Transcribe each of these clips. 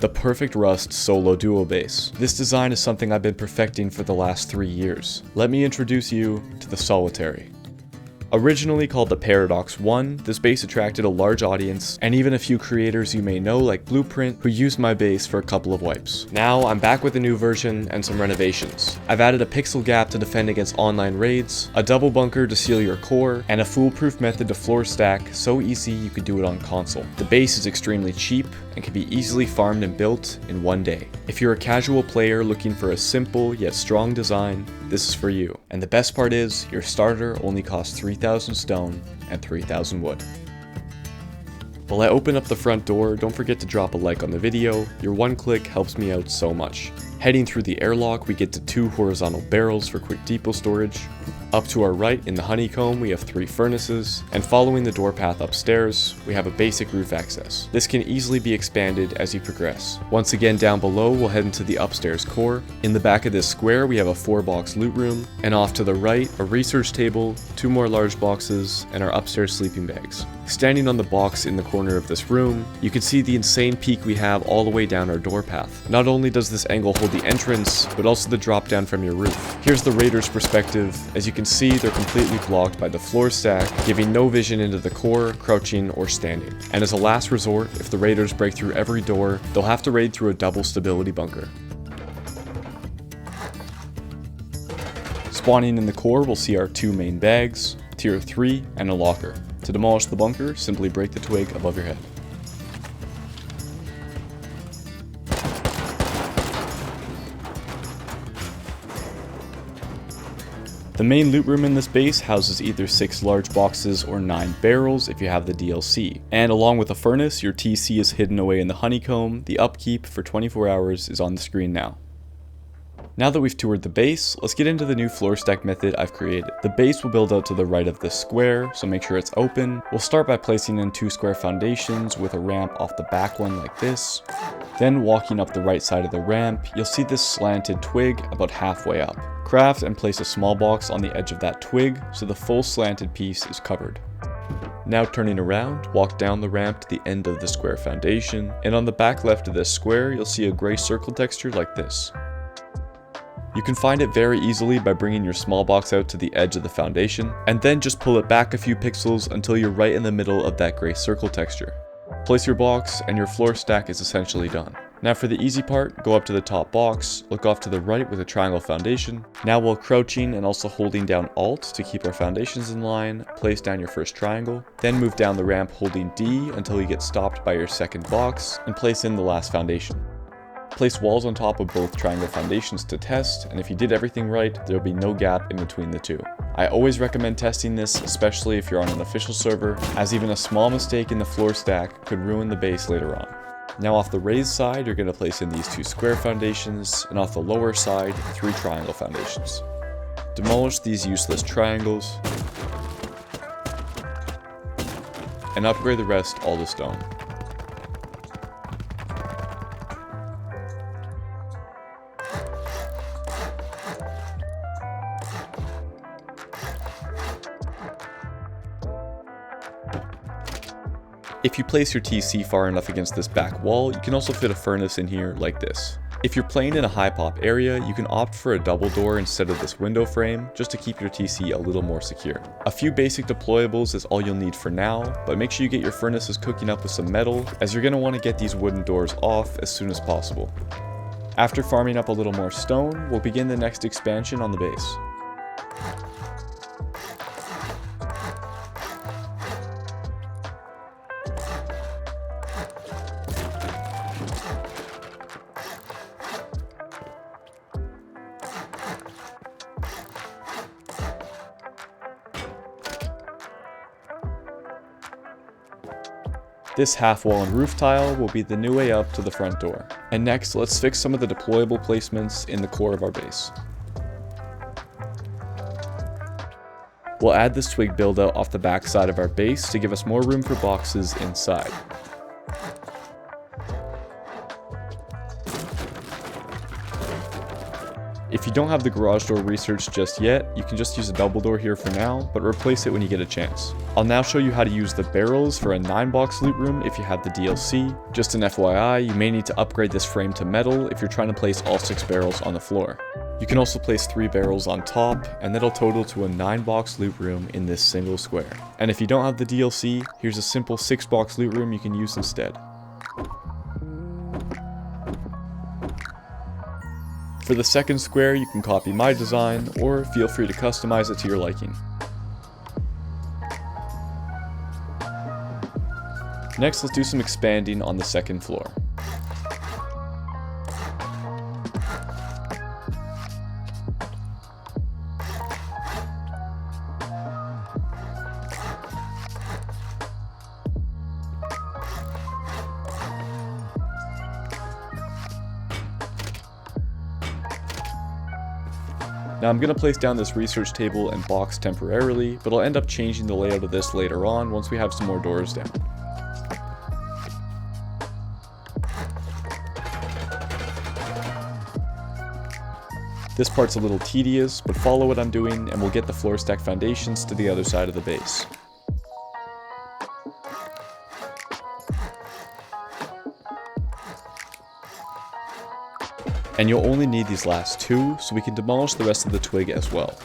the perfect rust solo duo base. This design is something I've been perfecting for the last 3 years. Let me introduce you to the Solitary. Originally called the Paradox 1, this base attracted a large audience, and even a few creators you may know like Blueprint, who used my base for a couple of wipes. Now I'm back with a new version and some renovations. I've added a pixel gap to defend against online raids, a double bunker to seal your core, and a foolproof method to floor stack so easy you could do it on console. The base is extremely cheap and can be easily farmed and built in one day. If you're a casual player looking for a simple yet strong design, this is for you. And the best part is, your starter only costs 3,000 stone and 3,000 wood. While I open up the front door, don't forget to drop a like on the video. Your one click helps me out so much. Heading through the airlock, we get to 2 horizontal barrels for quick depot storage. Up to our right in the Honeycomb, we have 3 furnaces, and following the door path upstairs, we have a basic roof access. This can easily be expanded as you progress. Once again down below, we'll head into the upstairs core. In the back of this square, we have a 4-box loot room, and off to the right, a research table, 2 more large boxes, and our upstairs sleeping bags. Standing on the box in the corner of this room, you can see the insane peak we have all the way down our door path. Not only does this angle hold the entrance, but also the drop down from your roof. Here's the raiders' perspective. As you can see, they're completely blocked by the floor stack, giving no vision into the core, crouching, or standing. And as a last resort, if the raiders break through every door, they'll have to raid through a double stability bunker. Spawning in the core, we'll see our 2 main bags, tier 3, and a locker. To demolish the bunker, simply break the twig above your head. The main loot room in this base houses either 6 large boxes or 9 barrels if you have the DLC. And along with a furnace, your TC is hidden away in the Honeycomb. The upkeep for 24 hours is on the screen now. Now that we've toured the base, let's get into the new floor stack method I've created. The base will build out to the right of this square, so make sure it's open. We'll start by placing in 2 square foundations with a ramp off the back one like this. Then walking up the right side of the ramp, you'll see this slanted twig about halfway up. Craft and place a small box on the edge of that twig so the full slanted piece is covered. Now turning around, walk down the ramp to the end of the square foundation, and on the back left of this square, you'll see a gray circle texture like this. You can find it very easily by bringing your small box out to the edge of the foundation, and then just pull it back a few pixels until you're right in the middle of that gray circle texture. Place your box and your floor stack is essentially done. Now for the easy part, go up to the top box, look off to the right with a triangle foundation. Now while crouching and also holding down Alt to keep our foundations in line, place down your first triangle. Then move down the ramp holding D until you get stopped by your second box, and place in the last foundation. Place walls on top of both triangle foundations to test, and if you did everything right, there will be no gap in between the two. I always recommend testing this, especially if you're on an official server, as even a small mistake in the floor stack could ruin the base later on. Now off the raised side, you're going to place in these 2 square foundations, and off the lower side, 3 triangle foundations. Demolish these useless triangles, and upgrade the rest all to stone. If you place your TC far enough against this back wall, you can also fit a furnace in here like this. If you're playing in a high pop area, you can opt for a double door instead of this window frame, just to keep your TC a little more secure. A few basic deployables is all you'll need for now, but make sure you get your furnaces cooking up with some metal, as you're going to want to get these wooden doors off as soon as possible. After farming up a little more stone, we'll begin the next expansion on the base. This half wall and roof tile will be the new way up to the front door. And next, let's fix some of the deployable placements in the core of our base. We'll add this twig build-out off the back side of our base to give us more room for boxes inside. If you don't have the garage door researched just yet, you can just use a double door here for now, but replace it when you get a chance. I'll now show you how to use the barrels for a 9-box loot room if you have the DLC. Just an FYI, you may need to upgrade this frame to metal if you're trying to place all 6 barrels on the floor. You can also place 3 barrels on top, and that'll total to a 9-box loot room in this single square. And if you don't have the DLC, here's a simple 6-box loot room you can use instead. For the second square, you can copy my design, or feel free to customize it to your liking. Next, let's do some expanding on the second floor. Now I'm going to place down this research table and box temporarily, but I'll end up changing the layout of this later on once we have some more doors down. This part's a little tedious, but follow what I'm doing and we'll get the floor stack foundations to the other side of the base. And you'll only need these last 2, so we can demolish the rest of the twig as well.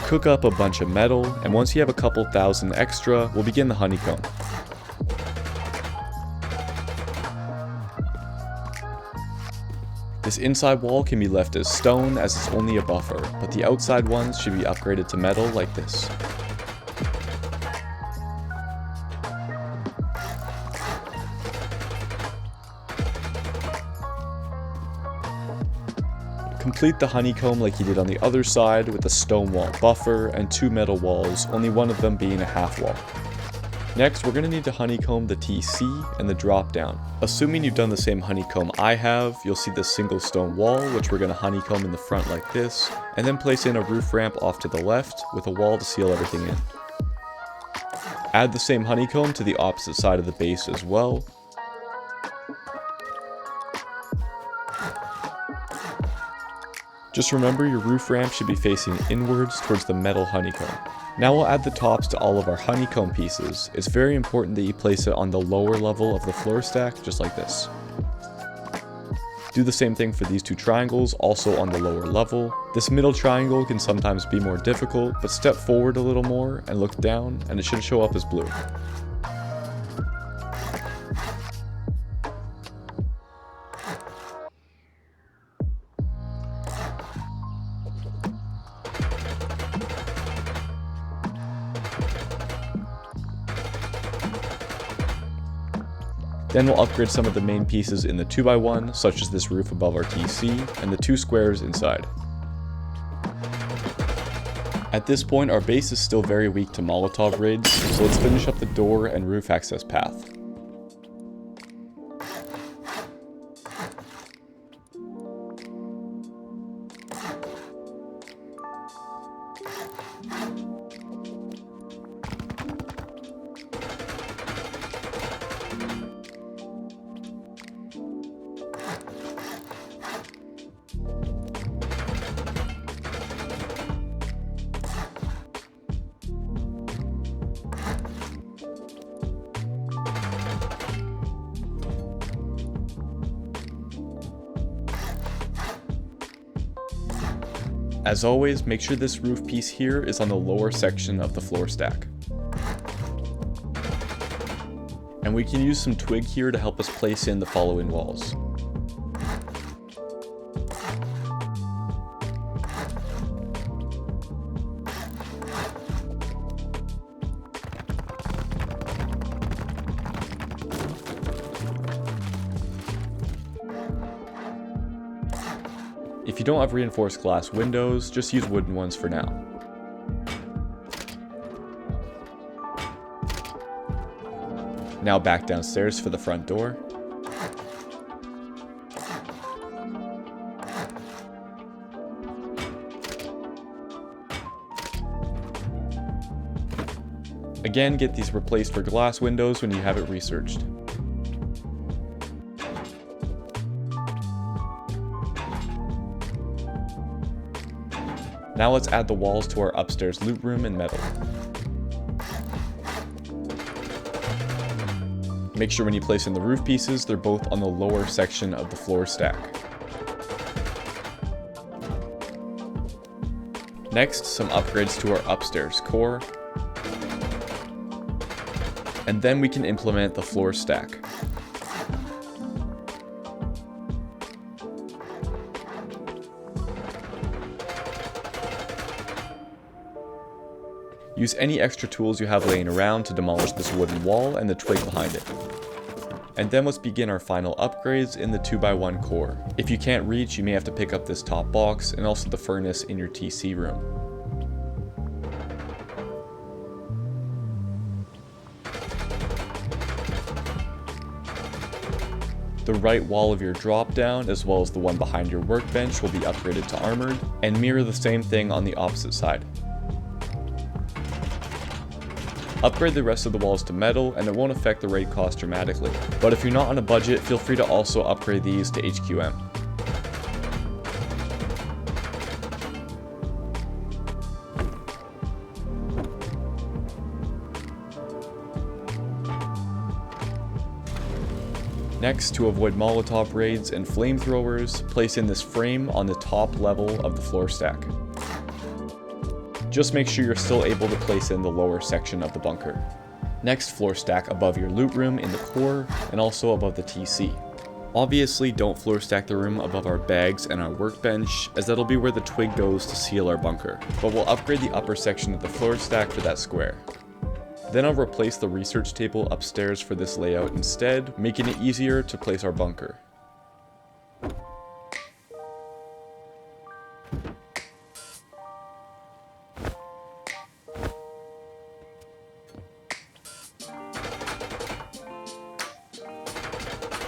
Cook up a bunch of metal, and once you have a couple thousand extra, we'll begin the honeycomb. This inside wall can be left as stone as it's only a buffer, but the outside ones should be upgraded to metal like this. Complete the honeycomb like you did on the other side with a stone wall buffer and 2 metal walls, only one of them being a half wall. Next, we're going to need to honeycomb the TC and the drop down. Assuming you've done the same honeycomb I have, you'll see this single stone wall, which we're going to honeycomb in the front like this, and then place in a roof ramp off to the left with a wall to seal everything in. Add the same honeycomb to the opposite side of the base as well. Just remember your roof ramp should be facing inwards towards the metal honeycomb. Now we'll add the tops to all of our honeycomb pieces. It's very important that you place it on the lower level of the floor stack, just like this. Do the same thing for these 2 triangles, also on the lower level. This middle triangle can sometimes be more difficult, but step forward a little more and look down, and it should show up as blue. Then we'll upgrade some of the main pieces in the 2x1, such as this roof above our TC, and the 2 squares inside. At this point, our base is still very weak to Molotov raids, so let's finish up the door and roof access path. As always, make sure this roof piece here is on the lower section of the floor stack. And we can use some twig here to help us place in the following walls. If you don't have reinforced glass windows, just use wooden ones for now. Now back downstairs for the front door. Again, get these replaced for glass windows when you have it researched. Now let's add the walls to our upstairs loot room in metal. Make sure when you place in the roof pieces, they're both on the lower section of the floor stack. Next, some upgrades to our upstairs core. And then we can implement the floor stack. Use any extra tools you have laying around to demolish this wooden wall and the twig behind it. And then let's begin our final upgrades in the 2x1 core. If you can't reach, you may have to pick up this top box and also the furnace in your TC room. The right wall of your drop down, as well as the one behind your workbench, will be upgraded to armored, and mirror the same thing on the opposite side. Upgrade the rest of the walls to metal, and it won't affect the raid cost dramatically. But if you're not on a budget, feel free to also upgrade these to HQM. Next, to avoid Molotov raids and flamethrowers, place in this frame on the top level of the floor stack. Just make sure you're still able to place in the lower section of the bunker. Next, floor stack above your loot room in the core, and also above the TC. Obviously, don't floor stack the room above our bags and our workbench, as that'll be where the twig goes to seal our bunker. But we'll upgrade the upper section of the floor stack for that square. Then I'll replace the research table upstairs for this layout instead, making it easier to place our bunker.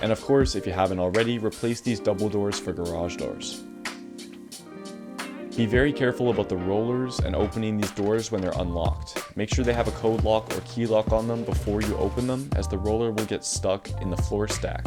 And of course, if you haven't already, replace these double doors for garage doors. Be very careful about the rollers and opening these doors when they're unlocked. Make sure they have a code lock or key lock on them before you open them, as the roller will get stuck in the floor stack.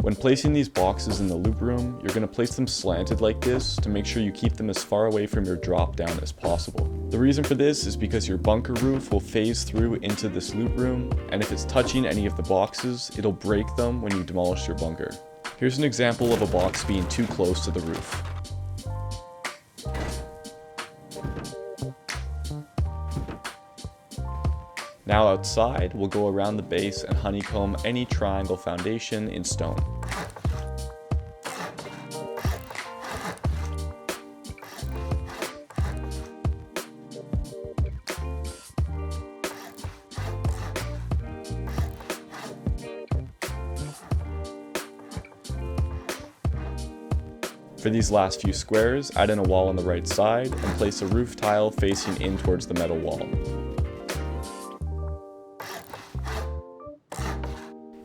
When placing these boxes in the loop room, you're going to place them slanted like this to make sure you keep them as far away from your drop down as possible. The reason for this is because your bunker roof will phase through into this loop room, and if it's touching any of the boxes, it'll break them when you demolish your bunker. Here's an example of a box being too close to the roof. Now outside, we'll go around the base and honeycomb any triangle foundation in stone. For these last few squares, add in a wall on the right side and place a roof tile facing in towards the metal wall.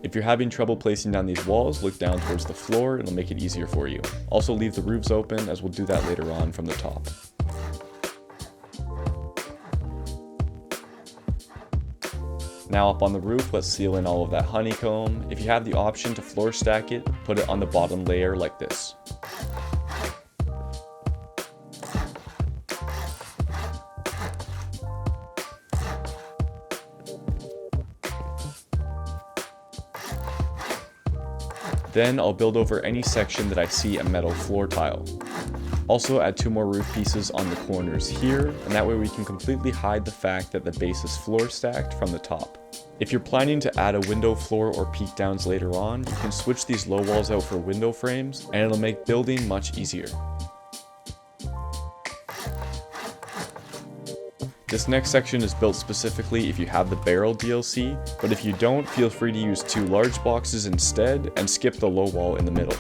If you're having trouble placing down these walls, look down towards the floor, it'll make it easier for you. Also leave the roofs open, as we'll do that later on from the top. Now up on the roof, let's seal in all of that honeycomb. If you have the option to floor stack it, put it on the bottom layer like this. Then I'll build over any section that I see a metal floor tile. Also add 2 more roof pieces on the corners here, and that way we can completely hide the fact that the base is floor stacked from the top. If you're planning to add a window floor or peak downs later on, you can switch these low walls out for window frames, and it'll make building much easier. This next section is built specifically if you have the barrel DLC, but if you don't, feel free to use 2 large boxes instead and skip the low wall in the middle.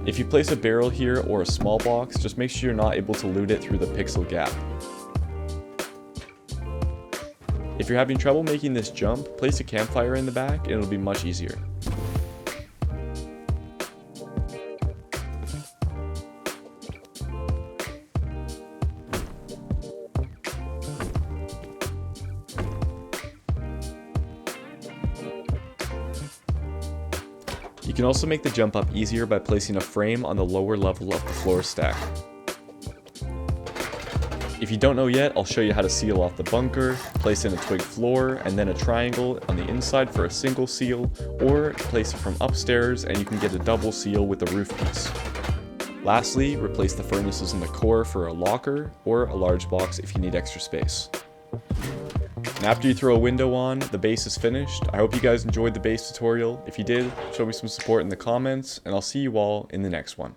If you place a barrel here or a small box, just make sure you're not able to loot it through the pixel gap. If you're having trouble making this jump, place a campfire in the back and it'll be much easier. You can also make the jump up easier by placing a frame on the lower level of the floor stack. If you don't know yet, I'll show you how to seal off the bunker, place in a twig floor, and then a triangle on the inside for a single seal, or place it from upstairs and you can get a double seal with the roof piece. Lastly, replace the furnaces in the core for a locker, or a large box if you need extra space. And after you throw a window on, the base is finished. I hope you guys enjoyed the base tutorial. If you did, show me some support in the comments, and I'll see you all in the next one.